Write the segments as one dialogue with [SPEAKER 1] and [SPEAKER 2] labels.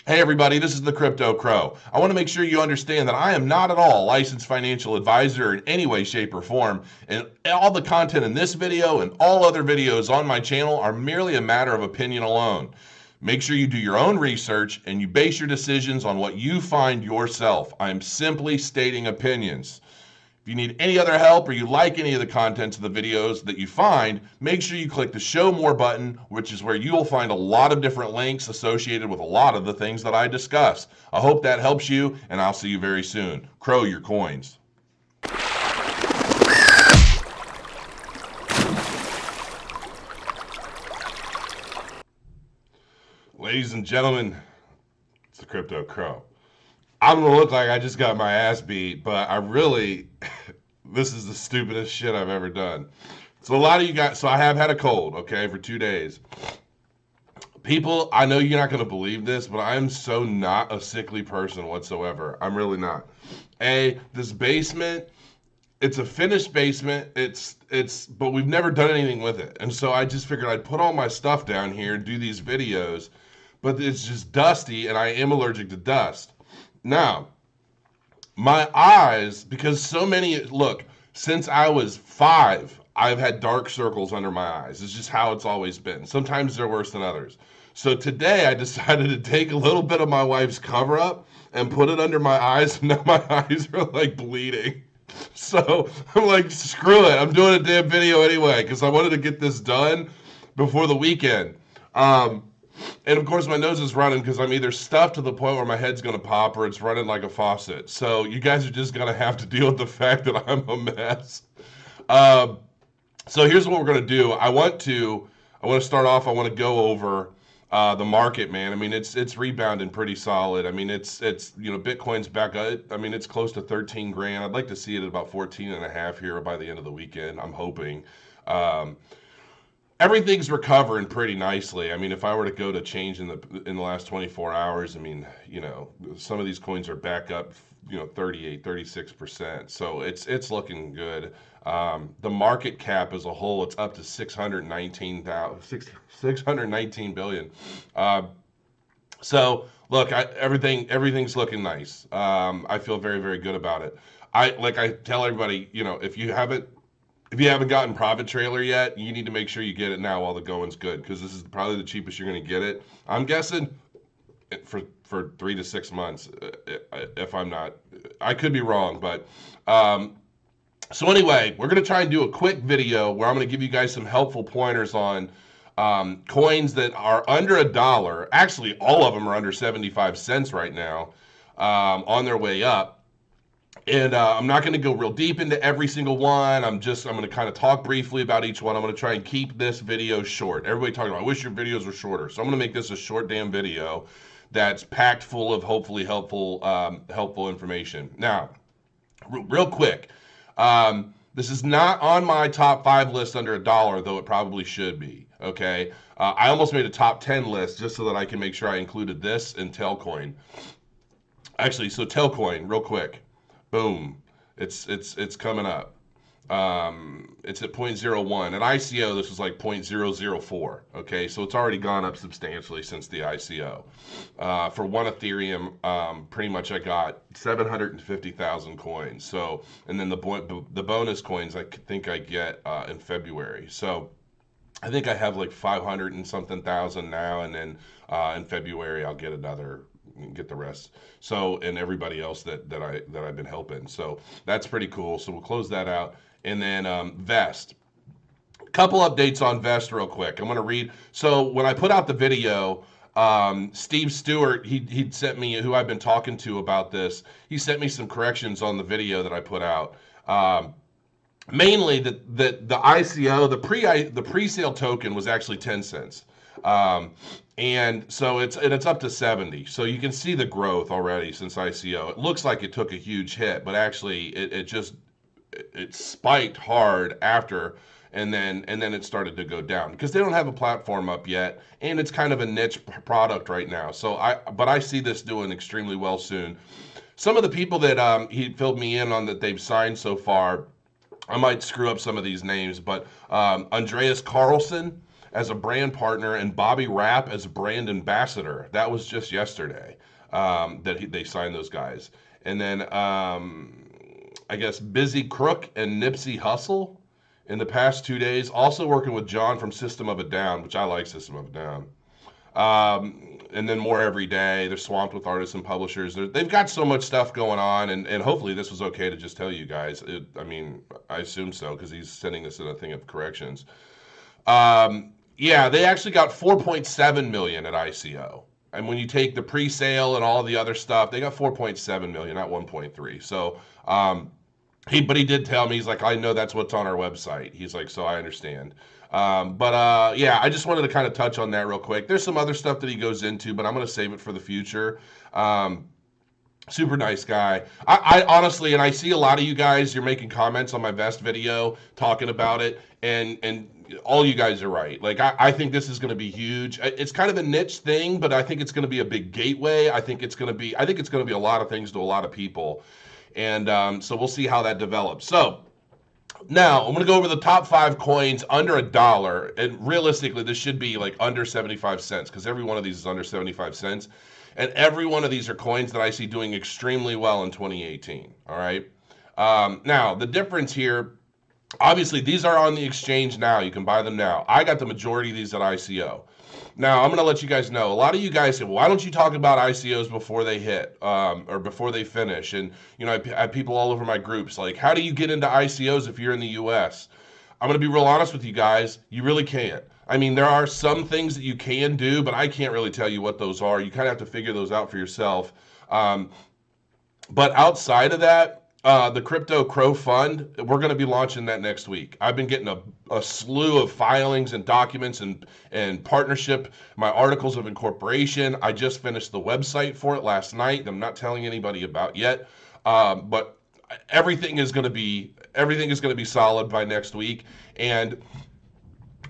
[SPEAKER 1] Hey everybody, this is the Crypto Crow. I want to make sure you understand that I am not at all a licensed financial advisor in any way, shape, or form, and all the content in this video and all other videos on my channel are merely a matter of opinion alone. Make sure you do your own research and you base your decisions on what you find yourself. I am simply stating opinions. If you need any other help or you like any of the contents of the videos that you find, make sure you click the Show More button, which is where you'll find a lot of different links associated with a lot of the things that I discuss. I hope that helps you, and I'll see you very soon. Crow your coins. Ladies and gentlemen, it's the Crypto Crow. I'm gonna look like I just got my ass beat, but I really, this is the stupidest shit I've ever done. So a lot of you guys, so I have had a cold, okay, for 2 days. People, I know you're not gonna believe this, but I am so not a sickly person whatsoever. I'm really not. This basement, it's a finished basement. But we've never done anything with it, and so I just figured I'd put all my stuff down here and do these videos. But it's just dusty, and I am allergic to dust. Now, my eyes, because so many, look, since I was 5, I've had dark circles under my eyes. It's just how it's always been. Sometimes they're worse than others. So today I decided to take a little bit of my wife's cover up and put it under my eyes. And now my eyes are like bleeding. So I'm like, screw it. I'm doing a damn video anyway because I wanted to get this done before the weekend. And of course, my nose is running because I'm either stuffed to the point where my head's going to pop or it's running like a faucet. So you guys are just going to have to deal with the fact that I'm a mess. Um, so here's what we're going to do. I want to start off. I want to go over the market, man. I mean, it's rebounding pretty solid. I mean, it's Bitcoin's back up. I mean, it's close to 13 grand. I'd like to see it at about 14 and a half here by the end of the weekend. I'm hoping. Um, Everything's recovering pretty nicely. I mean, if I were to go to change in the last 24 hours, I mean, some of these coins are back up, 38, 36%. So it's looking good. The market cap as a whole, it's up to 619 billion. Uh, so look, everything's looking nice. I feel very, very good about it. I tell everybody, if you haven't gotten Profit Trailer yet, you need to make sure you get it now while the going's good because this is probably the cheapest you're going to get it. I'm guessing for 3 to 6 months. If I'm not, I could be wrong, but so anyway, we're going to try and do a quick video where I'm going to give you guys some helpful pointers on coins that are under $1. Actually, all of them are under 75 cents right now, on their way up. And I'm not going to go real deep into every single one. I'm going to kind of talk briefly about each one. I'm going to try and keep this video short. Everybody talking about, I wish your videos were shorter. So I'm going to make this a short damn video that's packed full of hopefully helpful information. Now, real quick, this is not on my top 5 list under $1, though it probably should be. Okay, I almost made a top 10 list just so that I can make sure I included this and Tailcoin. Actually, so Tailcoin, real quick. Boom. It's coming up. It's at 0.01. At ICO, this was like 0.004. Okay, so it's already gone up substantially since the ICO. For one Ethereum, pretty much I got 750,000 coins. So, and then the bonus coins I think I get in February. So, I think I have like 500 and something thousand now, and then in February I'll get the rest. So, and everybody else that I've been helping. So that's pretty cool. So we'll close that out, and then Vest. Couple updates on Vest real quick. I'm going to read. So when I put out the video, Steve Stewart, he sent me, who I've been talking to about this. He sent me some corrections on the video that I put out. Mainly that the ICO, the pre-sale token was actually 10 cents. And so it's up to 70. So you can see the growth already since ICO. It looks like it took a huge hit, but actually it spiked hard after, and then it started to go down because they don't have a platform up yet, and it's kind of a niche product right now. So but I see this doing extremely well soon. Some of the people that he filled me in on that they've signed so far, I might screw up some of these names, but Andreas Carlson as a brand partner and Bobby Rapp as brand ambassador. That was just yesterday they signed those guys. And then I guess Busy Crook and Nipsey Hussle in the past 2 days, also working with John from System of a Down, which I like System of a Down. And then more every day. They're swamped with artists and publishers. They've got so much stuff going on, and hopefully this was okay to just tell you guys. I mean, I assume so because he's sending this in a thing of corrections. Yeah, they actually got 4.7 million at ICO. And when you take the pre-sale and all the other stuff, they got 4.7 million, not 1.3. So, but he did tell me, he's like, I know that's what's on our website. He's like, so I understand. Yeah, I just wanted to kind of touch on that real quick. There's some other stuff that he goes into, but I'm going to save it for the future. Super nice guy. I honestly, and I see a lot of you guys, you're making comments on my Vest video talking about it, and all you guys are right. Like, I think this is going to be huge. It's kind of a niche thing, but I think it's going to be a big gateway. I think it's going to be a lot of things to a lot of people. And so we'll see how that develops. So now I'm going to go over the top 5 coins under $1. And realistically, this should be like under 75 cents because every one of these is under 75 cents. And every one of these are coins that I see doing extremely well in 2018. All right. Now, the difference here, obviously, these are on the exchange now. You can buy them now. I got the majority of these at ICO. Now, I'm going to let you guys know. A lot of you guys say, well, why don't you talk about ICOs before they hit or before they finish? And, you know, I have people all over my groups like, how do you get into ICOs if you're in the US? I'm going to be real honest with you guys. You really can't. I mean, there are some things that you can do, but I can't really tell you what those are. You kind of have to figure those out for yourself. But outside of that, the Crypto Crow Fund, we're going to be launching that next week. I've been getting a slew of filings and documents and partnership, my articles of incorporation. I just finished the website for it last night. I'm not telling anybody about yet, but everything is going to be solid by next week. And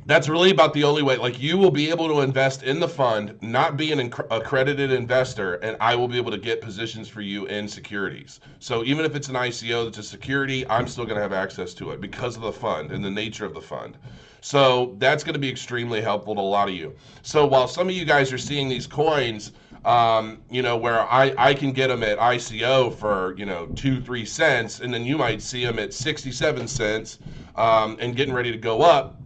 [SPEAKER 1] that's really about the only way. Like, you will be able to invest in the fund, not be an accredited investor, and I will be able to get positions for you in securities. So even if it's an ICO that's a security, I'm still going to have access to it because of the fund and the nature of the fund. So that's going to be extremely helpful to a lot of you. So while some of you guys are seeing these coins, you know, where I can get them at ICO for, you know, 2-3 cents, and then you might see them at 67 cents and getting ready to go up.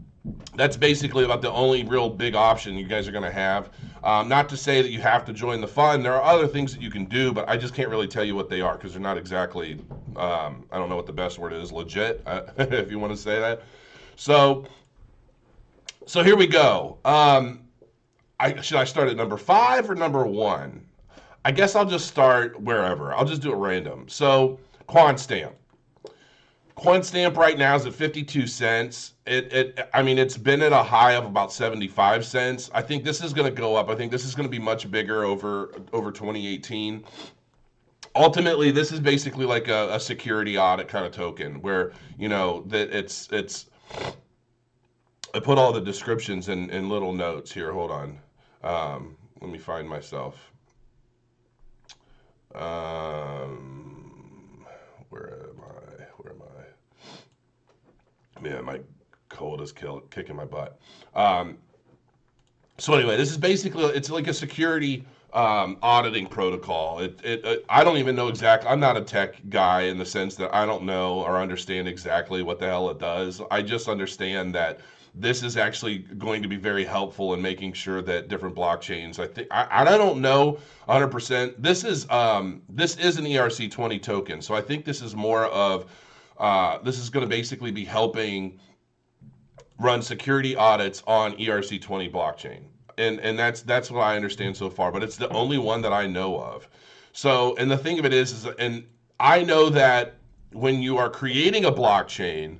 [SPEAKER 1] That's basically about the only real big option you guys are going to have. Not to say that you have to join the fund. There are other things that you can do, but I just can't really tell you what they are because they're not exactly, I don't know what the best word is, legit, if you want to say that. So here we go. Should I start at number 5 or number 1? I guess I'll just start wherever. I'll just do it random. So CornStamp. CoinStamp right now is at 52 cents. I mean, it's been at a high of about 75 cents. I think this is going to go up. I think this is going to be much bigger over 2018. Ultimately, this is basically like a security audit kind of token where, you know, that it's. I put all the descriptions in little notes here. Hold on. Let me find myself. Where am I? Man, my cold is kicking my butt. So anyway, this is basically, it's like a security auditing protocol. I don't even know exactly. I'm not a tech guy in the sense that I don't know or understand exactly what the hell it does. I just understand that this is actually going to be very helpful in making sure that different blockchains, I don't know 100%. This is an ERC20 token. So I think this is more of, this is going to basically be helping run security audits on ERC20 blockchain. And that's what I understand so far, but it's the only one that I know of. So, and the thing of it is and I know that when you are creating a blockchain,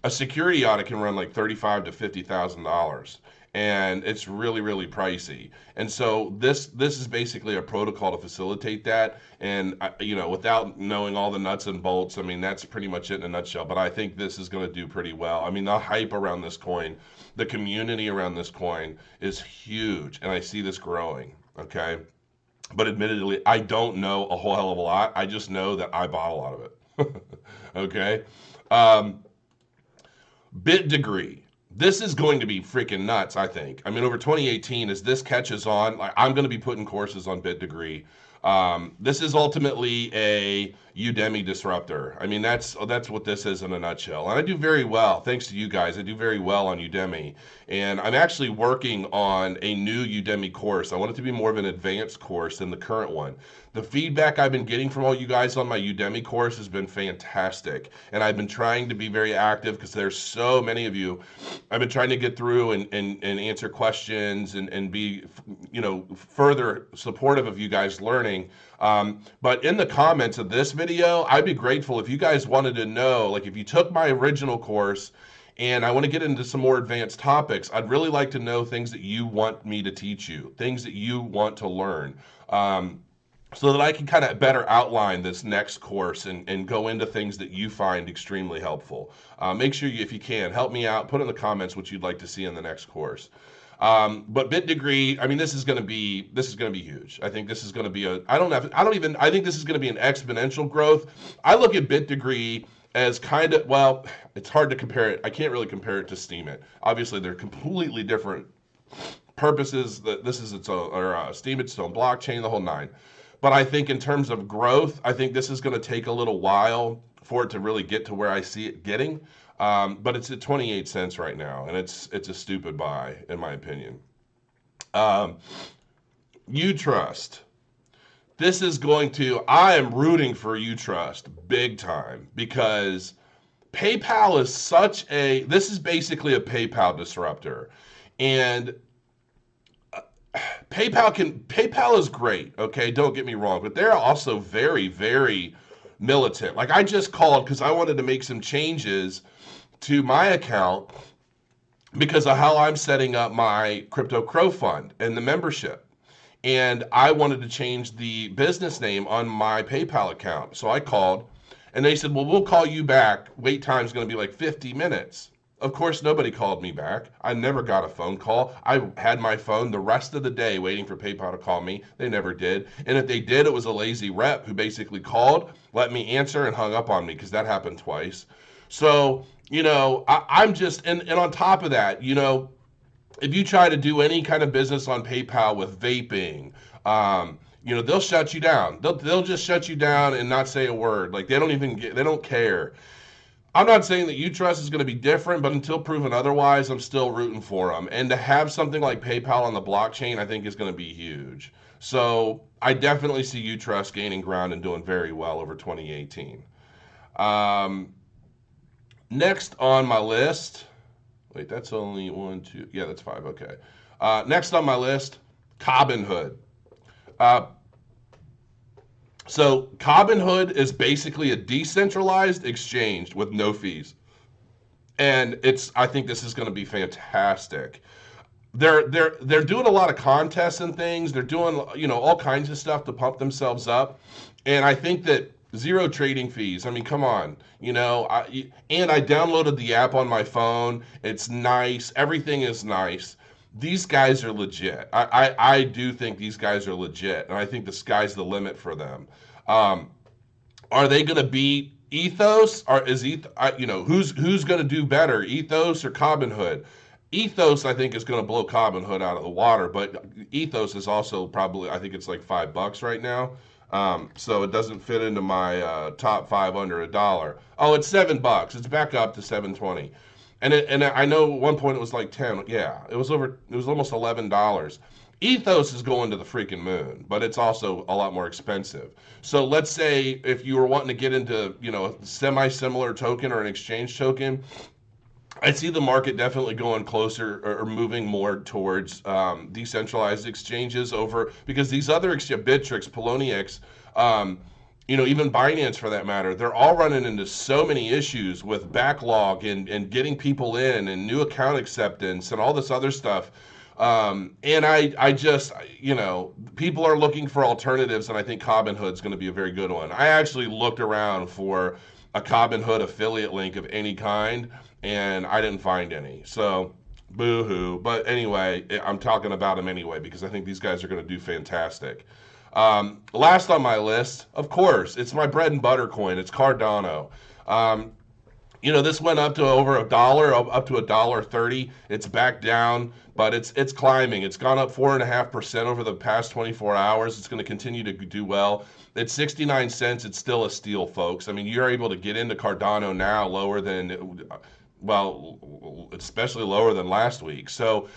[SPEAKER 1] a security audit can run like $35,000 to $50,000, and it's really, really pricey. And so this is basically a protocol to facilitate that. And you know, without knowing all the nuts and bolts, I mean, that's pretty much it in a nutshell. But I think this is going to do pretty well. I mean, the hype around this coin, the community around this coin is huge, and I see this growing. Okay, but admittedly, I don't know a whole hell of a lot. I just know that I bought a lot of it. Okay. BitDegree. this is going to be freaking nuts, I think. I mean, over 2018, as this catches on, like I'm going to be putting courses on BitDegree. This is ultimately a Udemy disruptor. I mean, that's what this is in a nutshell. And I do very well, thanks to you guys. I do very well on Udemy, and I'm actually working on a new Udemy course. I want it to be more of an advanced course than the current one. The feedback I've been getting from all you guys on my Udemy course has been fantastic, and I've been trying to be very active because there's so many of you. I've been trying to get through and answer questions and be, further supportive of you guys learning. But in the comments of this video, I'd be grateful if you guys wanted to know, like if you took my original course and I want to get into some more advanced topics, I'd really like to know things that you want me to teach you, things that you want to learn. So that I can kind of better outline this next course and go into things that you find extremely helpful. Make sure you, if you can, help me out. Put in the comments what you'd like to see in the next course. But BitDegree, I mean, this is going to be huge. I think this is going to be I think this is going to be an exponential growth. I look at BitDegree as kind of, well, it's hard to compare it. I can't really compare it to Steemit. Obviously, they're completely different purposes. That this is its own, or Steemit's own blockchain, the whole nine. But I think in terms of growth, I think this is going to take a little while for it to really get to where I see it getting. But it's at 28 cents right now, and it's a stupid buy, in my opinion. Utrust. This is going to, I am rooting for Utrust big time because PayPal is this is basically a PayPal disruptor. And PayPal is great, okay? Don't get me wrong, but they're also very, very militant. Like I just called because I wanted to make some changes to my account because of how I'm setting up my Crypto Crow fund and the membership. And I wanted to change the business name on my PayPal account. So I called and they said, well, we'll call you back. Wait time is going to be like 50 minutes. Of course, nobody called me back. I never got a phone call. I had my phone the rest of the day waiting for PayPal to call me. They never did. And if they did, it was a lazy rep who basically called, let me answer, and hung up on me because that happened twice. So, I'm just, and on top of that, if you try to do any kind of business on PayPal with vaping, they'll shut you down. They'll just shut you down and not say a word. Like they don't care. I'm not saying that Utrust is going to be different, but until proven otherwise, I'm still rooting for them. And to have something like PayPal on the blockchain, I think is going to be huge. So I definitely see Utrust gaining ground and doing very well over 2018. Next on my list, wait, that's only 1, 2, yeah, that's 5, okay. Next on my list, RobinHood. So RobinHood is basically a decentralized exchange with no fees. And I think this is going to be fantastic. They're doing a lot of contests and things. They're doing, all kinds of stuff to pump themselves up. And I think that zero trading fees. I mean, come on, and I downloaded the app on my phone. It's nice. Everything is nice. These guys are legit. I do think these guys are legit, and I think the sky's the limit for them. Are they going to beat Ethos? Or who's going to do better, Ethos or RobinHood? Ethos, I think, is going to blow RobinHood out of the water, but Ethos is also probably, I think it's like $5 right now. So it doesn't fit into my top 5 under $1. Oh, it's $7. It's back up to 7.20. And I know at one point it was like 10. Yeah, it was almost $11. Ethos is going to the freaking moon, but it's also a lot more expensive. So let's say if you were wanting to get into, a semi-similar token or an exchange token, I see the market definitely going closer or moving more towards decentralized exchanges because these other Bittrex, Poloniex, even Binance for that matter, they're all running into so many issues with backlog and getting people in and new account acceptance and all this other stuff. And I just, people are looking for alternatives, and I think RobinHood's going to be a very good one. I actually looked around for a RobinHood affiliate link of any kind, and I didn't find any. So, boo-hoo. But anyway, I'm talking about them anyway because I think these guys are going to do fantastic. Last on my list, of course, it's my bread and butter coin. It's Cardano. This went up to over $1, up to $1.30. It's back down, but it's climbing. It's gone up 4.5% over the past 24 hours. It's going to continue to do well. It's 69 cents. It's still a steal, folks. I mean, you're able to get into Cardano now lower than, well, especially lower than last week. So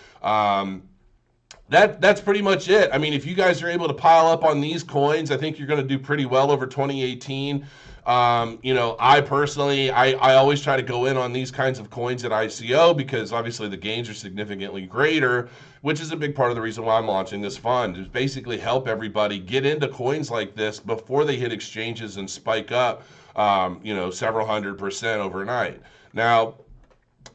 [SPEAKER 1] that's pretty much it. I mean, if you guys are able to pile up on these coins, I think you're going to do pretty well over 2018. I personally, I always try to go in on these kinds of coins at ICO because obviously the gains are significantly greater, which is a big part of the reason why I'm launching this fund, is basically help everybody get into coins like this before they hit exchanges and spike up, several 100% overnight. Now,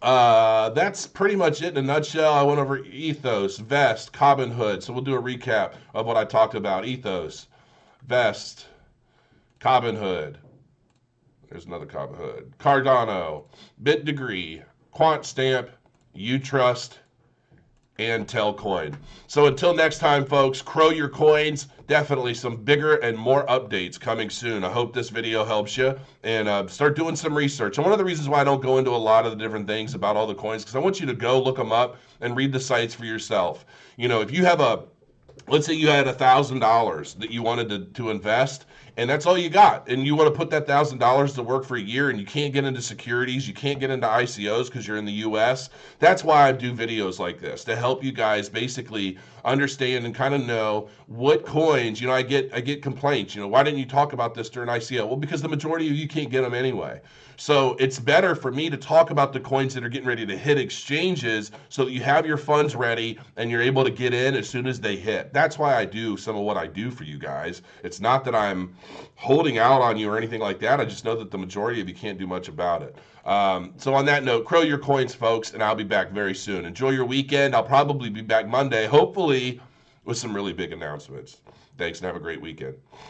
[SPEAKER 1] that's pretty much it in a nutshell. I went over Ethos, Vest, RobinHood. So we'll do a recap of what I talked about. Ethos, Vest, RobinHood. There's another RobinHood. Cardano, BitDegree, CornStamp, Utrust, and Telcoin. So until next time, folks, crow your coins. Definitely some bigger and more updates coming soon. I hope this video helps you, and start doing some research. And one of the reasons why I don't go into a lot of the different things about all the coins, because I want you to go look them up and read the sites for yourself. If you have let's say you had $1,000 that you wanted to invest, and that's all you got, and you want to put that $1,000 to work for a year, and you can't get into securities, you can't get into ICOs because you're in the US. That's why I do videos like this, to help you guys basically understand and kind of know what coins. I get complaints, why didn't you talk about this during ICO? Well, because the majority of you can't get them anyway. So it's better for me to talk about the coins that are getting ready to hit exchanges so that you have your funds ready and you're able to get in as soon as they hit. That's why I do some of what I do for you guys. It's not that I'm holding out on you or anything like that. I just know that the majority of you can't do much about it. So on that note, crow your coins, folks, and I'll be back very soon. Enjoy your weekend. I'll probably be back Monday, hopefully with some really big announcements. Thanks, and have a great weekend.